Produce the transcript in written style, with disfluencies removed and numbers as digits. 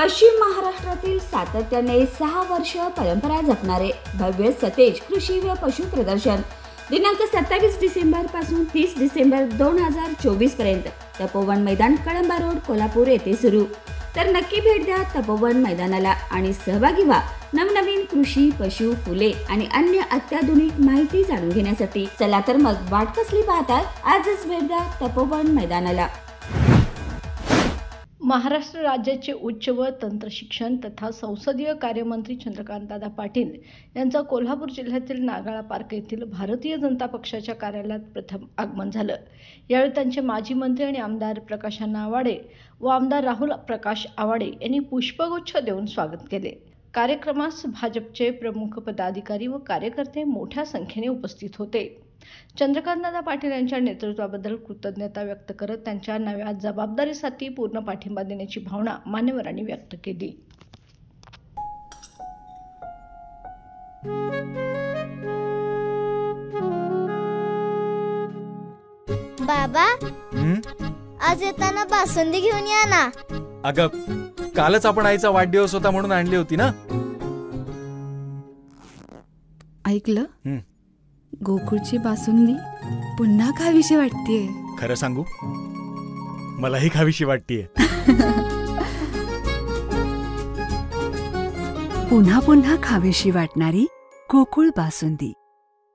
पश्चिम महाराष्ट्रातील सातत्याने 6 वर्ष परंपरा जपणारे भव्य सतेज कृषी व पशु प्रदर्शन दिनांक 27 डिसेंबर पासून 30 डिसेंबर 2024 पर्यंत तपोवन मैदान कळंबा रोड कोल्हापूर येथे सुरू। तर नक्की भेट द्या तपोवन मैदानाला आणि सहभागी व्हा नवनवीन कृषी पशु फुले आणि अन्य अत्याधुनिक माहिती जाणून घेण्यासाठी। चला तर मग वाट कसली पाहताय, आजच भेट द्या तपोवन मैदानाला। महाराष्ट्र राज्याचे उच्च व तंत्र शिक्षण तथा संसदीय कार्यमंत्री चंद्रकांतदादा पाटील यांचा कोल्हापूर जिल्ह्यातील नागाळा पार्क येथील भारतीय जनता पक्षाच्या कार्यालयात प्रथम आगमन झालं। यावेळी त्यांचे माजी मंत्री आणि आमदार प्रकाश आवाडे व आमदार राहुल प्रकाश आवाडे यांनी पुष्पगुच्छ देऊन स्वागत केले। कार्यक्रमास भाजपचे प्रमुख पदाधिकारी व कार्यकर्ते मोठ्या संख्येने उपस्थित होते। चंद्रकांतदादा पाटील यांच्या नेतृत्वाबद्दल कृतज्ञता व्यक्त करत त्यांच्या नव्या जबाबदारीसाठी पूर्ण पाठिंबा देण्याची भावना मान्यवरांनी व्यक्त केली। बाबा, आज येताना बासुंदी घेऊन या ना। अगं, कालच आपण आईचा वाढदिवस होता म्हणून आणली होती ना। ऐकलं, गोकुळची बासुंदी पुन्हा खावीशी वाटतेय। खरं सांगू, मलाही खावीशी वाटतेय। पुन्हा पुन्हा खावीशी वाटणारी गोकुळ बासुंदी।